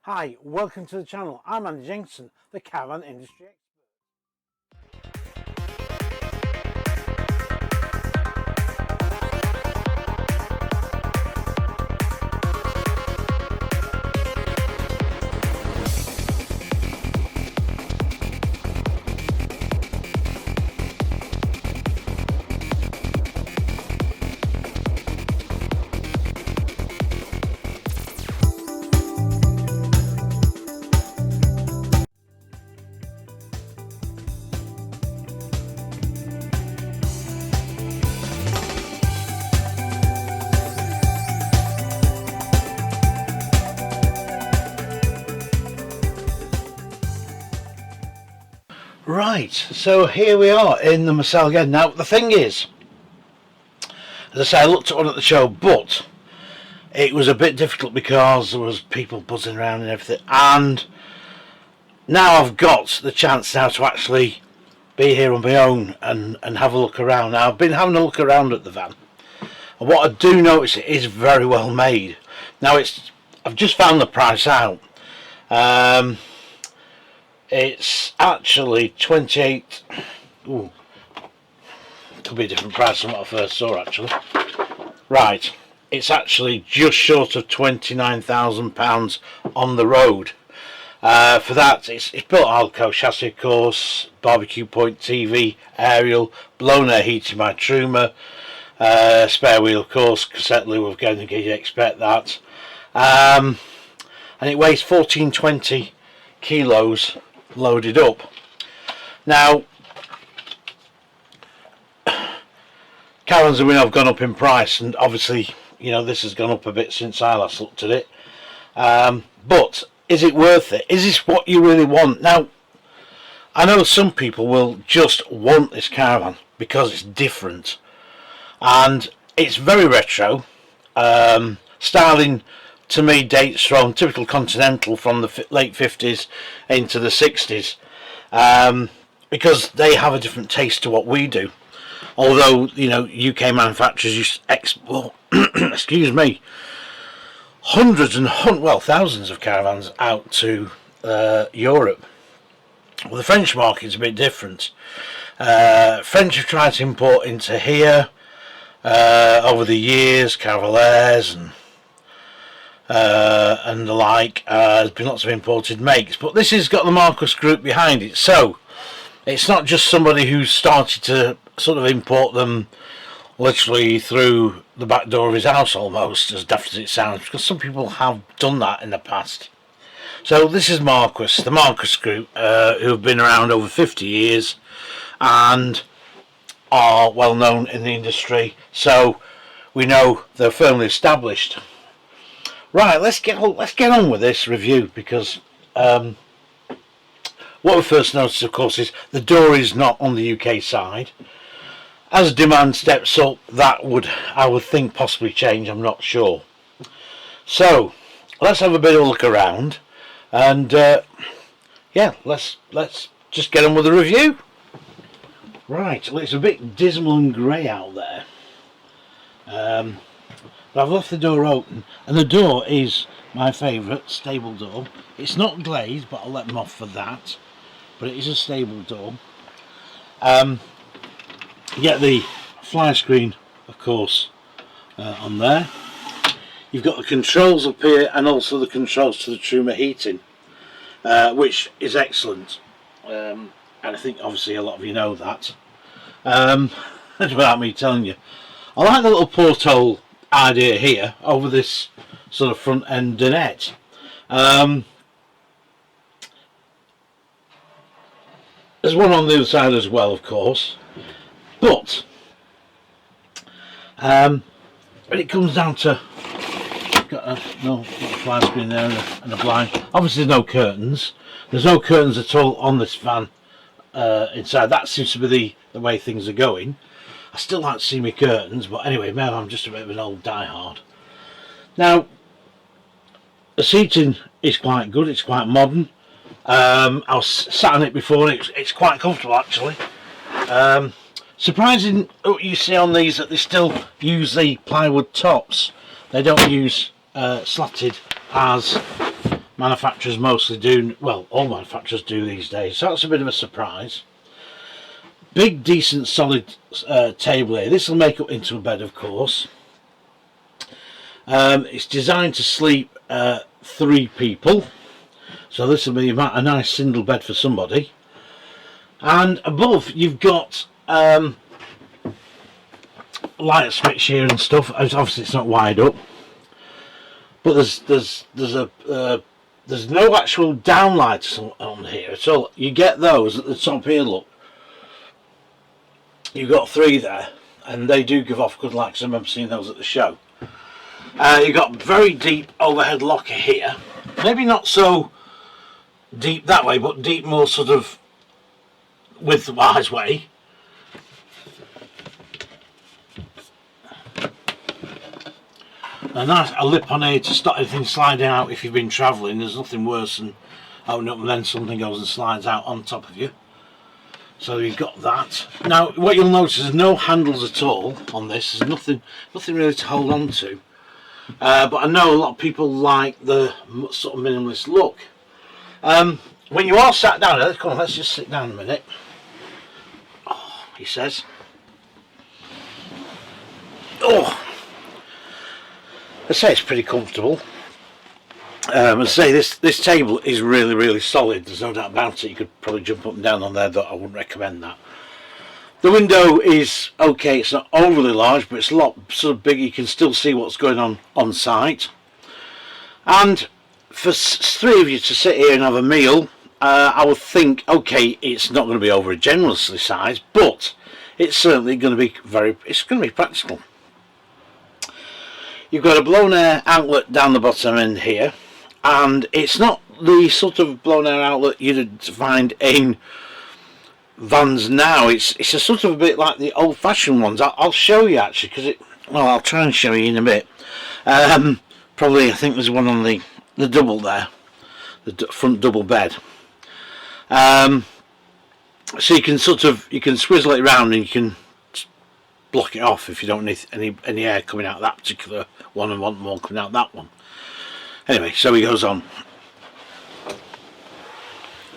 Hi, welcome to the channel. I'm Andy Jenkinson, the caravan industry expert. Right, so here we are in the Mancelle again. Now the thing is, as I say, I looked at one at the show, but it was a bit difficult because there was people buzzing around and everything, and now I've got the chance now to actually be here on my own and have a look around. Now I've been having a look around at the van, and what I do notice, it is very well made. Now I've just found the price out. It's actually 28. Ooh, could be a different price than what I first saw actually. Right, it's actually just short of £29,000 on the road. For that, it's built Alco chassis, of course, barbecue point TV, aerial, blown air heating by Truma, spare wheel, of course, cassette loo of going, you'd expect that. And it weighs 1420 kilos loaded up. Now, caravans have gone up in price, and obviously, you know, this has gone up a bit since I last looked at it. But is it worth it? Is this what you really want? Now, I know some people will just want this caravan because it's different, and it's very retro. Styling to me dates from typical continental from the late 50s into the 60s, because they have a different taste to what we do. Although, you know, UK manufacturers used to export excuse me, hundreds and thousands of caravans out to Europe. Well, the French market's a bit different. French have tried to import into here over the years, Caravans and the like. There's been lots of imported makes, but this has got the Marcus Group behind it, so it's not just somebody who's started to sort of import them literally through the back door of his house, almost, as daft as it sounds, because some people have done that in the past. So this is Marcus, the Marcus Group, who have been around over 50 years and are well known in the industry, so we know they're firmly established. Right, let's get on with this review, because what we first noticed, of course, is the door is not on the UK side. As demand steps up, that would, I would think, possibly change. I'm not sure. So let's have a bit of a look around, and yeah, let's just get on with the review. Right, well, it's a bit dismal and grey out there. But I've left the door open, and the door is my favourite stable door. It's not glazed, but I'll let them off for that. But it is a stable door. You get the fly screen, of course, on there. You've got the controls up here, and also the controls to the Truma heating, which is excellent. And I think obviously a lot of you know that. Without me telling you, I like the little porthole idea here over this sort of front end dinette. There's one on the other side as well, of course, but when it comes down to, got a fly screen there and a blind. Obviously there's no curtains. There's no curtains at all on this van inside. That seems to be the way things are going. I still like to see my curtains, but anyway, maybe I'm just a bit of an old diehard. Now, the seating is quite good, it's quite modern. I was sat on it before, and it's quite comfortable actually. Surprising what you see on these, that they still use the plywood tops. They don't use slatted as manufacturers mostly do, well, all manufacturers do these days, so that's a bit of a surprise. Big, decent, solid table here. This will make up into a bed, of course. It's designed to sleep 3 people, so this will be a nice single bed for somebody. And above you've got light switch here and stuff. Obviously it's not wired up, but there's no actual downlights on here at all. You get those at the top here. Look, you've got 3 there, and they do give off good light, because I remember seeing those at the show. You've got very deep overhead locker here, maybe not so deep that way, but deep more sort of width-wise way. A nice lip on here to stop anything sliding out if you've been travelling. There's nothing worse than opening up and then something goes and slides out on top of you. So you've got that. Now what you'll notice is no handles at all on this. There's nothing really to hold on to. But I know a lot of people like the sort of minimalist look. When you are sat down, let's just sit down a minute. Oh, he says. Oh, I say it's pretty comfortable. I say this table is really solid. There's no doubt about it. You could probably jump up and down on there, but I wouldn't recommend that. The window is okay. It's not overly large, but it's a lot sort of big. You can still see what's going on site. And for 3 of you to sit here and have a meal, I would think, okay, it's not going to be over generously sized, but it's certainly going to be practical. You've got a blown air outlet down the bottom end here, and it's not the sort of blown air outlet you'd find in vans now. It's a sort of a bit like the old-fashioned ones. I'll show you actually, because I'll try and show you in a bit. Probably I think there's one on the double there, the front double bed. So you can swizzle it around and you can block it off if you don't need any air coming out of that particular one and want more coming out of that one. Anyway, so he goes on.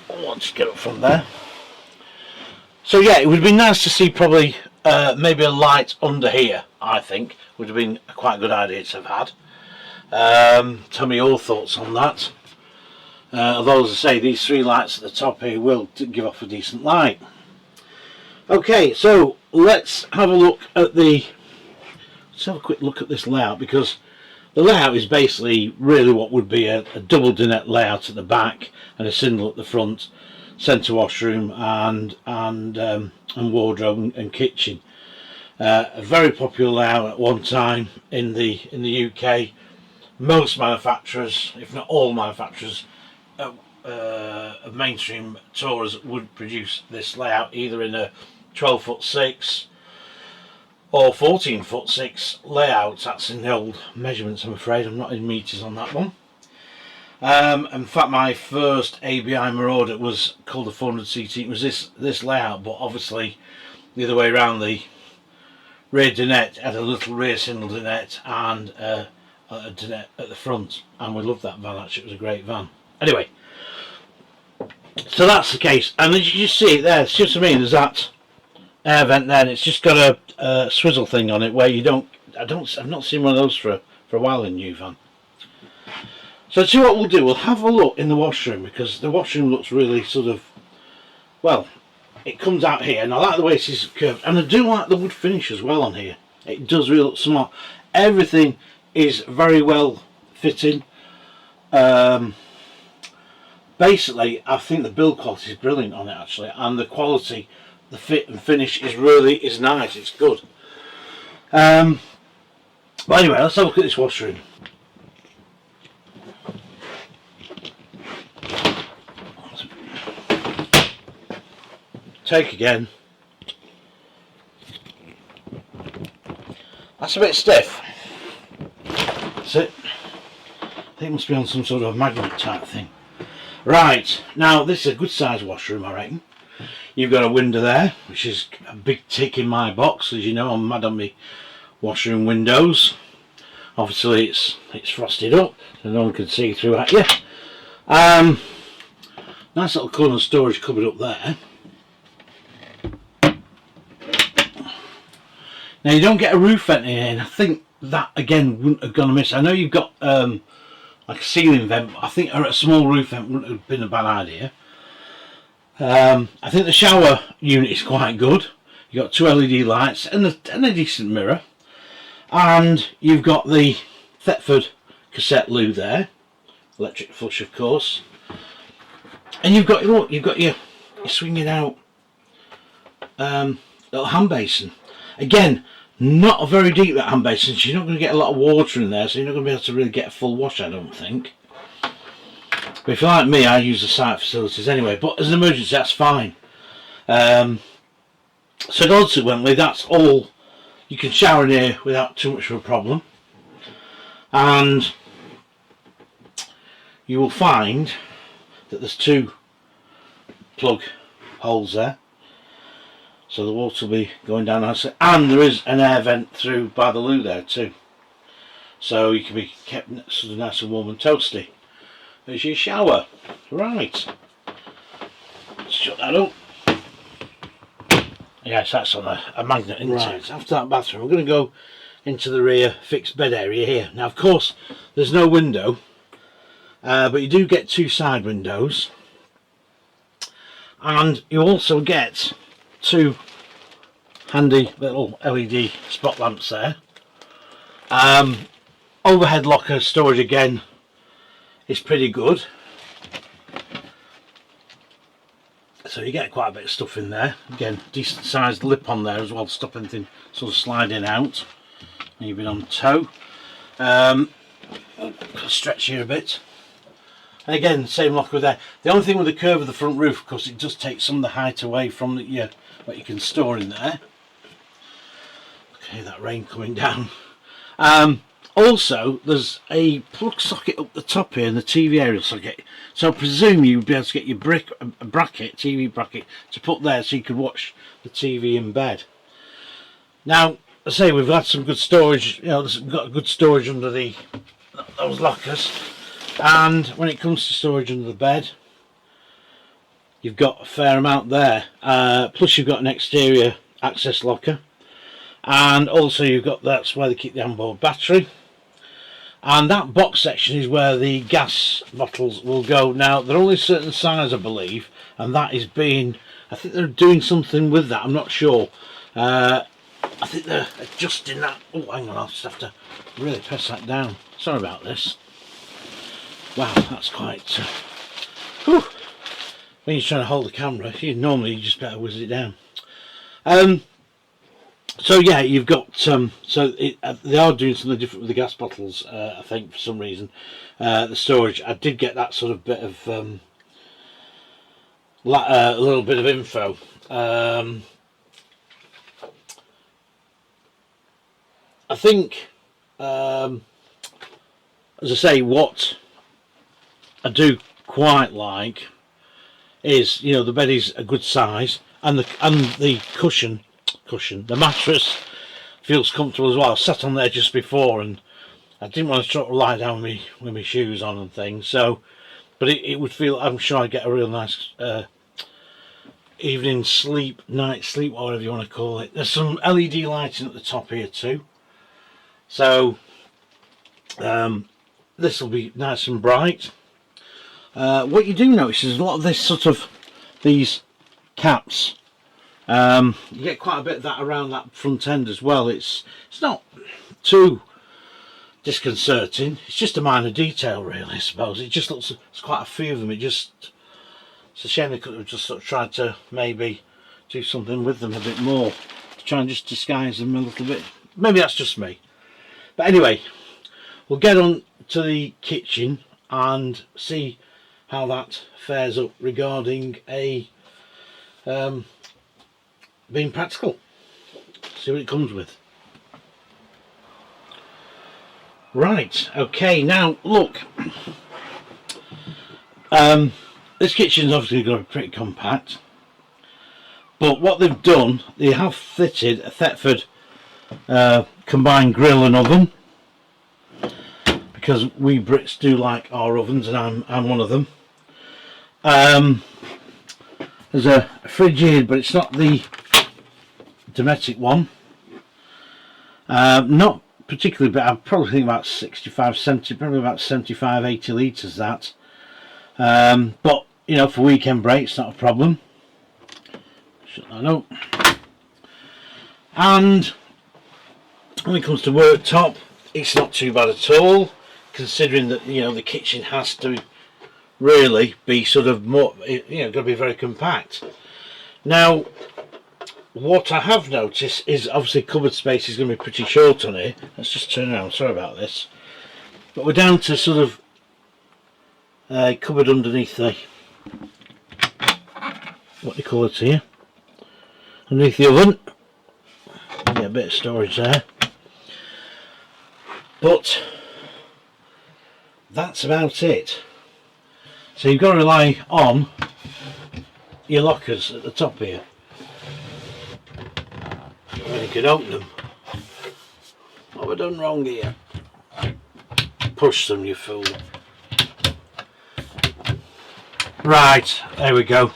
Let's just get up from there. So yeah, it would be nice to see probably maybe a light under here. I think would have been a quite good idea to have had. Tell me your thoughts on that. Although, as I say, these 3 lights at the top here will give off a decent light. Okay, so let's have a look at let's have a quick look at this layout, because the layout is basically really what would be a double dinette layout at the back and a single at the front, centre washroom and wardrobe and kitchen. A very popular layout at one time in the UK. Most manufacturers, if not all manufacturers, of mainstream tourers would produce this layout either in a 12'6" or 14'6" layout. That's in the old measurements, I'm afraid. I'm not in metres on that one. In fact, my first ABI Marauder was called a 400cc. It was this layout, but obviously the other way around. The rear dinette had a little rear single dinette and a dinette at the front, and we loved that van. Actually, it was a great van. Anyway, so that's the case, and as you see it there, it's just, I mean, there's that air vent there, and it's just got a swizzle thing on it where you don't. I've not seen one of those for a while in new van. So see what we'll do. We'll have a look in the washroom, because the washroom looks really sort of, well, it comes out here, and I like the way it is curved, and I do like the wood finish as well on here. It does really look smart. Everything is very well fitting. Basically, I think the build quality is brilliant on it actually, and the quality, the fit and finish is nice. It's good. But anyway, let's have a look at this washroom. Take again. That's a bit stiff. That's it. I think it must be on some sort of magnet type thing. Right, now this is a good sized washroom, I reckon. You've got a window there, which is a big tick in my box. As you know, I'm mad on my washroom windows. Obviously it's frosted up, so no one can see through at you. Nice little corner storage cupboard up there. Now you don't get a roof vent in here, and I think that again wouldn't have gone amiss. I know you've got like a ceiling vent, but I think a small roof vent wouldn't have been a bad idea. I think the shower unit is quite good. You've got 2 LED lights and a decent mirror, and you've got the Thetford cassette loo there, electric flush of course, and you've got your swinging out little hand basin. Again, not very deep, that hand basin, so you're not going to get a lot of water in there, so you're not going to be able to really get a full wash, I don't think. But if you're like me, I use the site facilities anyway, but as an emergency that's fine. So consequently, that's all. You can shower in here without too much of a problem, and you will find that there's 2 plug holes there, so the water will be going down nicely, and there is an air vent through by the loo there too, so you can be kept sort of nice and warm and toasty. There's your shower. Right, let's shut that up. Yes, that's on a magnet, isn't it? After that bathroom, we're going to go into the rear fixed bed area here. Now of course there's no window, but you do get 2 side windows, and you also get 2 handy little LED spot lamps there. Overhead locker storage again is pretty good, so you get quite a bit of stuff in there. Again, decent sized lip on there as well to stop anything sort of sliding out. And you've been on toe. Stretch here a bit. And again, same locker there. The only thing with the curve of the front roof, of course, it does take some of the height away from what you can store in there. Okay, that rain coming down. Also, there's a plug socket up the top here in the TV aerial socket. So I presume you'd be able to get your TV bracket to put there so you could watch the TV in bed. Now, I say we've had some good storage. We've got good storage under those lockers. And when it comes to storage under the bed, you've got a fair amount there. Plus you've got an exterior access locker. And also that's where they keep the onboard battery. And that box section is where the gas bottles will go. Now they're only a certain size, I believe, and that is I think they're doing something with that, I'm not sure. I think they're adjusting that. Oh, hang on, I'll just have to really press that down. Sorry about this. Wow, that's quite whew. When you're trying to hold the camera, normally you just better whiz it down. So yeah, you've got they are doing something different with the gas bottles, I think, for some reason. The storage, I did get that sort of bit of a little bit of info. I think, as I say, what I do quite like is, the bed is a good size, and the the mattress feels comfortable as well. I sat on there just before and I didn't want to try to lie down with my shoes on and things, so but it would feel, I'm sure I'd get a real nice evening sleep, night sleep, whatever you want to call it. There's some LED lighting at the top here too, so this will be nice and bright. What you do notice is a lot of this these caps, you get quite a bit of that around that front end as well. It's not too disconcerting, it's just a minor detail really, I suppose. It just looks, it's quite a few of them. It's a shame they could have just sort of tried to maybe do something with them a bit more to try and just disguise them a little bit. Maybe that's just me, but anyway, we'll get on to the kitchen and see how that fares up regarding being practical. See what it comes with. Right, okay, now look, this kitchen's obviously going to be pretty compact, but what they've done, they have fitted a Thetford combined grill and oven, because we Brits do like our ovens, and I'm one of them. There's a fridge here, but it's not the domestic one. Not particularly, but I probably think about 65, 70, probably about 75, 80 litres that. But you know, for weekend breaks, not a problem. Shut that up. And when it comes to worktop, it's not too bad at all, considering that, you know, the kitchen has to really be sort of more, you know, got to be very compact. Now, what I have noticed is obviously cupboard space is going to be pretty short on here. Let's just turn around, sorry about this. But we're down to sort of cupboard underneath the, what do you call it here? Underneath the oven. Get a bit of storage there. But that's about it. So you've got to rely on your lockers at the top here. When you can open them. What have I done wrong here? Push them, you fool. Right, there we go.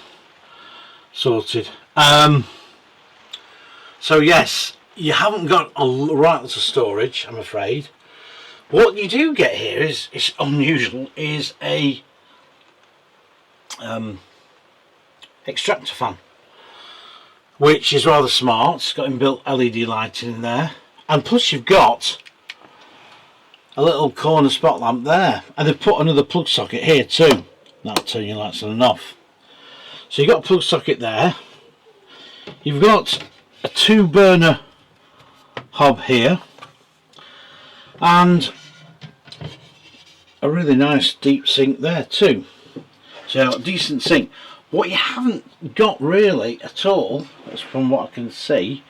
Sorted. So yes, you haven't got a right lot of storage, I'm afraid. What you do get here is unusual, is a extractor fan, which is rather smart. It's got inbuilt LED lighting in there, and plus you've got a little corner spot lamp there, and they've put another plug socket here too. That'll turn your lights on and off. So you've got a plug socket there. You've got a 2-burner hob here, and a really nice deep sink there too. So a decent sink. What you haven't got really at all, as from what I can see,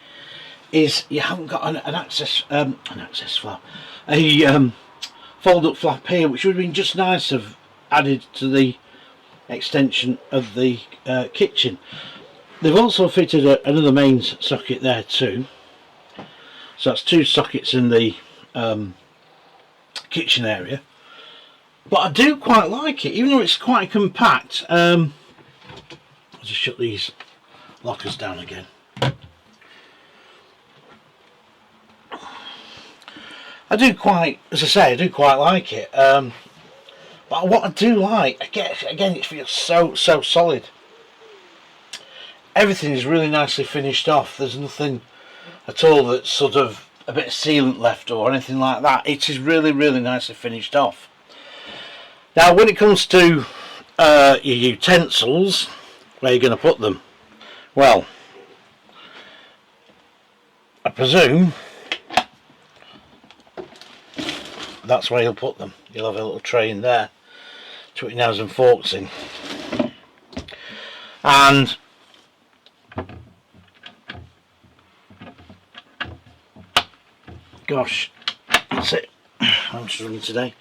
is you haven't got an access flap, a fold-up flap here, which would have been just nice to have added to the extension of the kitchen. They've also fitted another mains socket there too. So that's 2 sockets in the kitchen area. But I do quite like it, even though it's quite compact. I'll just shut these lockers down again. I do quite, as I say, I do quite like it. But what I do like, again, it feels so solid. Everything is really nicely finished off. There's nothing at all that's sort of a bit of sealant left or anything like that. It is really nicely finished off. Now when it comes to your utensils, where you're going to put them, well, I presume that's where you'll put them. You'll have a little tray in there to put your knives and forks in, and gosh, that's it. I'm struggling today.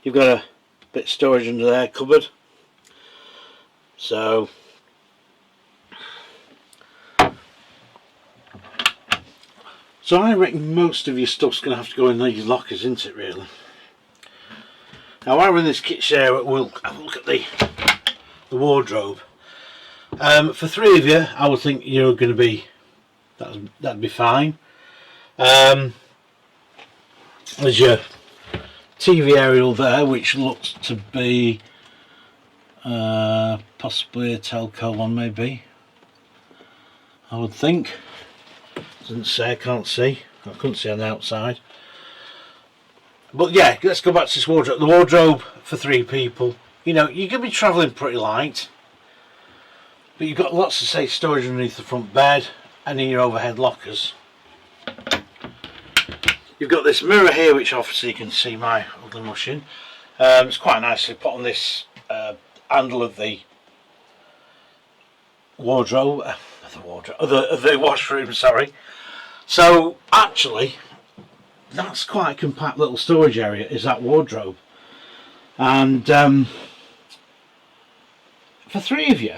You've got a bit of storage under there, cupboard. So I reckon most of your stuff's going to have to go in these lockers, isn't it, really? Now while we're in this kitchen area, we'll have a look at the wardrobe. For 3 of you, I would think you're going to be, that'd be fine. There's your TV aerial there, which looks to be possibly a telco one, maybe. I would think. Doesn't say, I can't see. I couldn't see on the outside. But yeah, let's go back to this wardrobe. The wardrobe for 3 people. You know, you're going to be travelling pretty light, but you've got lots of safe storage underneath the front bed and in your overhead lockers. You've got this mirror here, which obviously you can see my ugly mush in. It's quite nicely put on this handle of the wardrobe, of the washroom, sorry. So actually, that's quite a compact little storage area, is that wardrobe. And for 3 of you,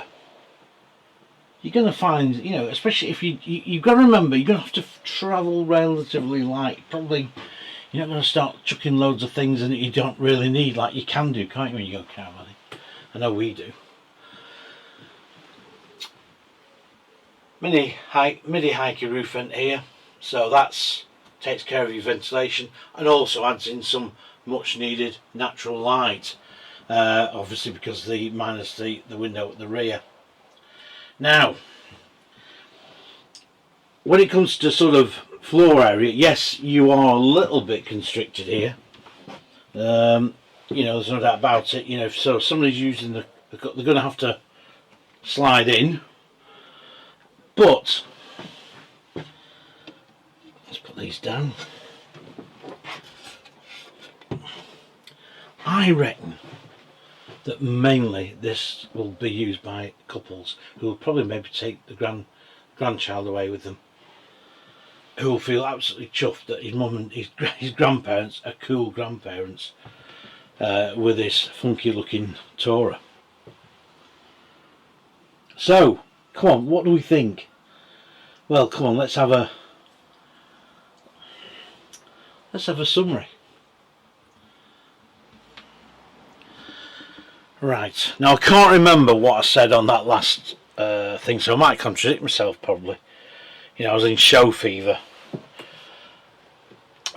you're going to find, you know, especially if you've got to remember, you're going to have to travel relatively light. Probably, You're not going to start chucking loads of things in that you don't really need, like you can do, can't you, when you go caravanning? I know we do. Midi hiker roof vent here, so that's takes care of your ventilation and also adds in some much needed natural light, obviously because minus the window at the rear. Now, when it comes to sort of floor area, yes, you are a little bit constricted here. You know, there's no doubt about it. You know, so if somebody's using they're going to have to slide in. But let's put these down. I reckon that mainly this will be used by couples who will probably maybe take the grandchild away with them, who will feel absolutely chuffed that his mum and his grandparents are cool grandparents with this funky looking Tourer. So, come on, what do we think? Well, come on, let's have a summary. Right, now I can't remember what I said on that last thing, so I might contradict myself probably. You know, I was in show fever.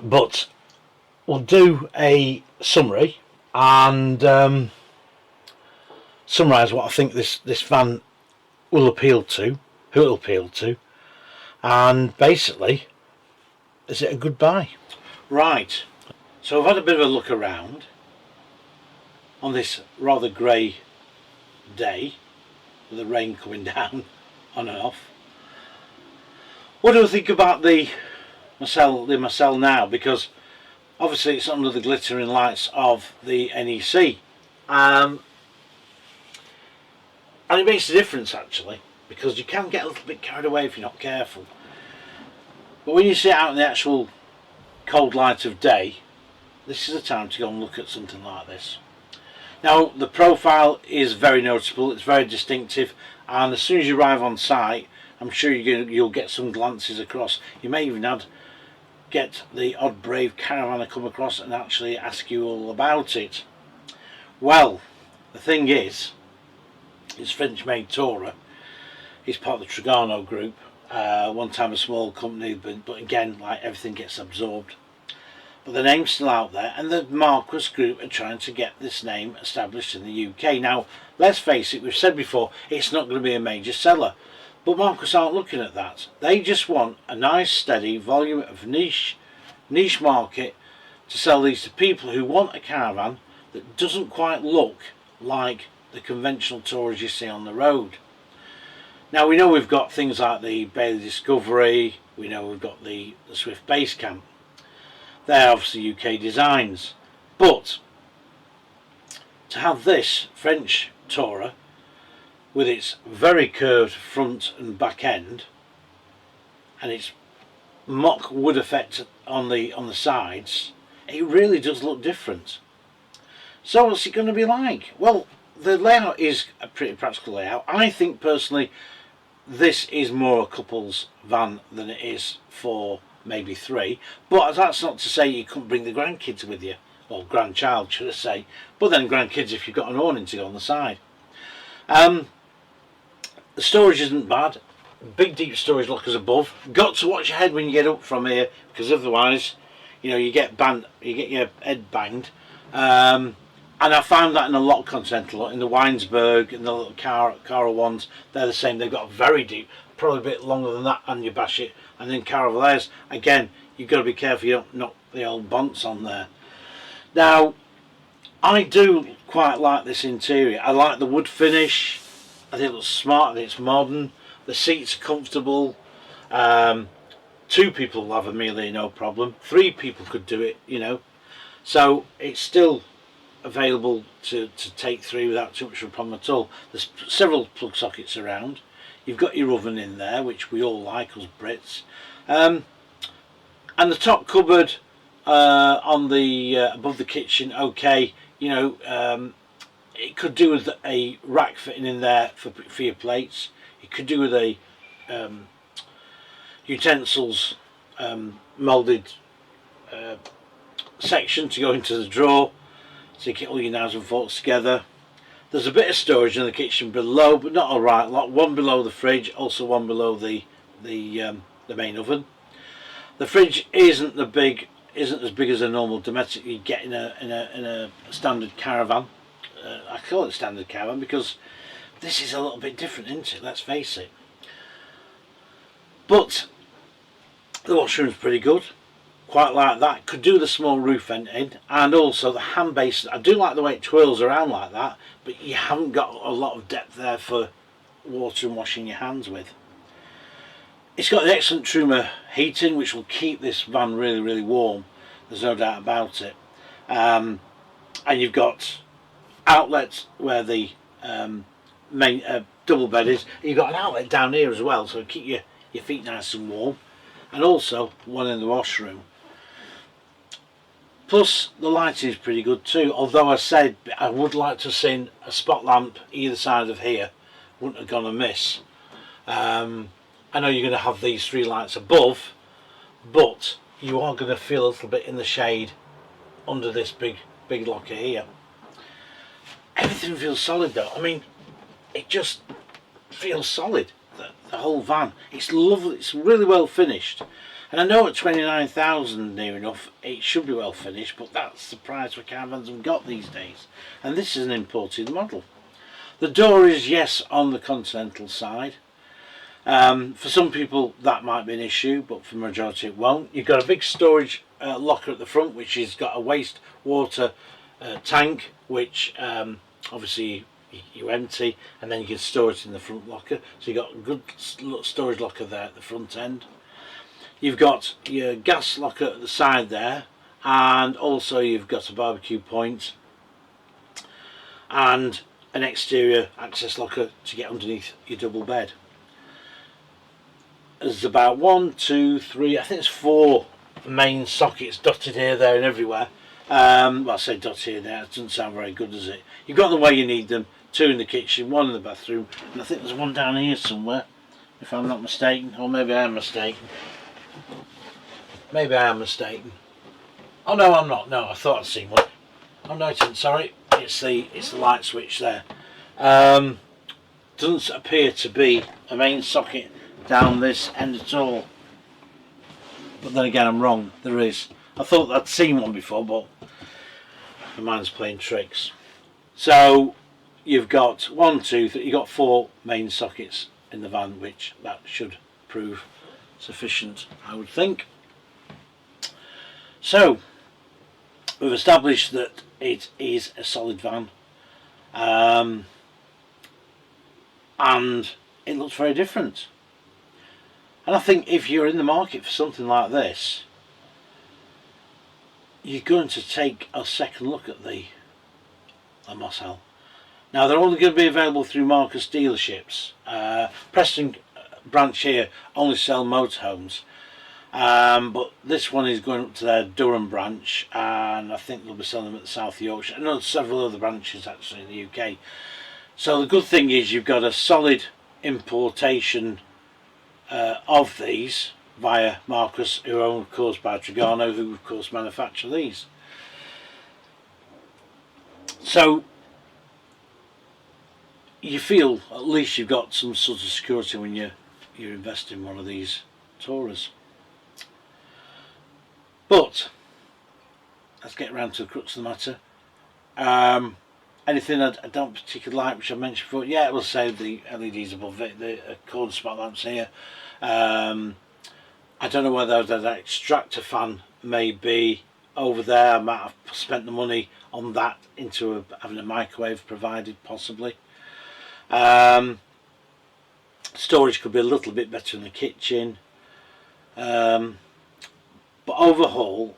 But we'll do a summary and summarise what I think this van will appeal to, who it will appeal to, and basically, is it a good buy? Right, so I've had a bit of a look around on this rather grey day with the rain coming down on and off. What do I think about the Mancelle now? Because obviously it's under the glittering lights of the NEC, and it makes a difference actually, because you can get a little bit carried away if you're not careful. But when you sit out in the actual cold light of day, this is the time to go and look at something like this. Now the profile is very noticeable, it's very distinctive, and as soon as you arrive on site, I'm sure you'll get some glances across. You may even get the odd brave caravaner come across and actually ask you all about it. Well, the thing is, it's French-made Tourer. It's part of the Trigano group. One time a small company, but again, like everything gets absorbed. But the name's still out there, and the Marquis Group are trying to get this name established in the UK. Now, let's face it, we've said before, it's not going to be a major seller. But Marquis aren't looking at that. They just want a nice, steady volume of niche market to sell these to people who want a caravan that doesn't quite look like the conventional Tourers you see on the road. Now, we know we've got things like the Bailey Discovery, we know we've got the Swift Basecamp. They're obviously UK designs, but to have this French Tourer with its very curved front and back end and its mock wood effect on the sides, it really does look different. So what's it going to be like? Well, the layout is a pretty practical layout. I think personally this is more a couple's van than it is for maybe three, but that's not to say you couldn't bring the grandkids with you, or grandchild should I say, but then grandkids if you've got an awning to go on the side. The storage isn't bad, big deep storage lockers above. Got to watch your head when you get up from here, because otherwise, you know, you get your head banged. And I found that in a lot of Continental, in the Weinsberg and the little Caravans, they're the same. They've got very deep, probably a bit longer than that, and you bash it. And then Caravans, again, you've got to be careful you don't knock the old bonts on there. Now, I do quite like this interior. I like the wood finish. I think it looks smart, I think it's modern. The seats are comfortable. 2 people will have a meal here, no problem. 3 people could do it, you know. So it's still available to take 3 without too much of a problem at all. There's several plug sockets around. You've got your oven in there, which we all like, us Brits. And the top cupboard on the above the kitchen, okay, you know, it could do with a rack fitting in there for your plates. It could do with a utensils moulded section to go into the drawer so you get all your knives and forks together. There's a bit of storage in the kitchen below, but not a right lot. One below the fridge, also one below the main oven. The fridge isn't as big as a normal domestic you get in a standard caravan. I call it standard caravan because this is a little bit different, isn't it? Let's face it. But the washroom's pretty good. Quite like that. Could do the small roof vent in, and also the hand base. I do like the way it twirls around like that, but you haven't got a lot of depth there for water and washing your hands with. It's got the excellent Truma heating, which will keep this van really, really warm. There's no doubt about it. And you've got outlets where the main double bed is. You've got an outlet down here as well, so keep your feet nice and warm. And also one in the washroom. Plus the lighting is pretty good too, although I said I would like to have seen a spot lamp either side of here. Wouldn't have gone amiss. I know you're going to have these 3 lights above, but you are going to feel a little bit in the shade under this big locker here. Everything feels solid though. I mean, it just feels solid. The whole van. It's lovely. It's really well finished. And I know at 29,000 near enough it should be well finished, but that's the price for caravans we've got these days. And this is an imported model. The door is, yes, on the continental side. For some people that might be an issue, but for the majority it won't. You've got a big storage locker at the front, which has got a waste water tank, which obviously you empty, and then you can store it in the front locker. So you've got a good storage locker there at the front end. You've got your gas locker at the side there, and also you've got a barbecue point and an exterior access locker to get underneath your double bed. There's about 1, 2, 3, I think it's 4 main sockets dotted here, there and everywhere. Well, I say dotted here and there, it doesn't sound very good, does it? You've got them where you need them. 2 in the kitchen, 1 in the bathroom, and I think there's 1 down here somewhere, if I'm not mistaken, or maybe I am mistaken. Maybe I am mistaken. Oh no, I'm not. No, I thought I'd seen 1. Oh no, it isn't. Sorry, it's the light switch there. Doesn't appear to be a main socket down this end at all. But then again, I'm wrong. There is. I thought I'd seen 1 before, but my mind's playing tricks. So you've got 1, 2, 3. You've got 4 main sockets in the van, which that should prove sufficient, I would think. So we've established that it is a solid van, and it looks very different. And I think if you're in the market for something like this, you're going to take a second look at the Mancelle. Now they're only going to be available through Marcus dealerships. Preston branch here only sell motorhomes, but this one is going up to their Durham branch, and I think they'll be selling them at the South Yorkshire. I know there's several other branches actually in the UK. So the good thing is you've got a solid importation of these via Marcus, who are owned of course by Trigano, who of course manufacture these. So you feel at least you've got some sort of security when you're investing in one of these Taurus. But let's get around to the crux of the matter. Anything I don't particularly like, which I mentioned before, yeah, it will say the LEDs above it, the corner spot lamps here. I don't know whether that extractor fan may be over there. I might have spent the money on that into having a microwave provided, possibly. Storage could be a little bit better in the kitchen. But overall,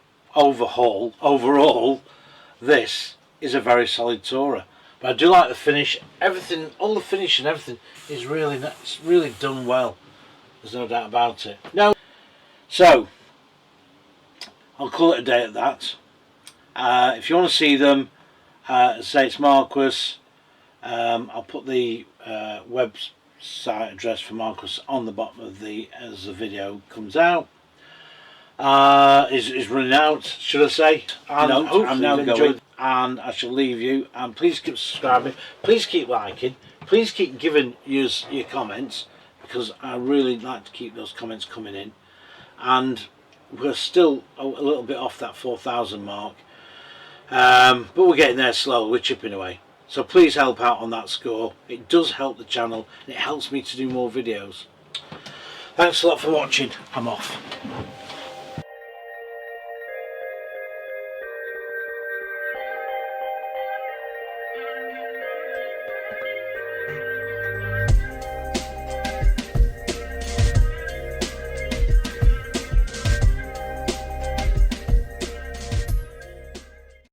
this is a very solid Tourer. But I do like the finish. Everything, all the finish and everything is really, it's really done well. There's no doubt about it. No. So I'll call it a day at that. If you want to see them, say it's Marcus. I'll put the website address for Marcus on the bottom of as the video comes out. is running out, should I say? And No, hopefully I'm now you've going. enjoyed, and I shall leave you. And please keep subscribing, please keep liking, please keep giving us your comments, because I really like to keep those comments coming in. And we're still a little bit off that 4,000 mark, but we're getting there slowly, we're chipping away. So please help out on that score. It does help the channel and it helps me to do more videos. Thanks a lot for watching. I'm off.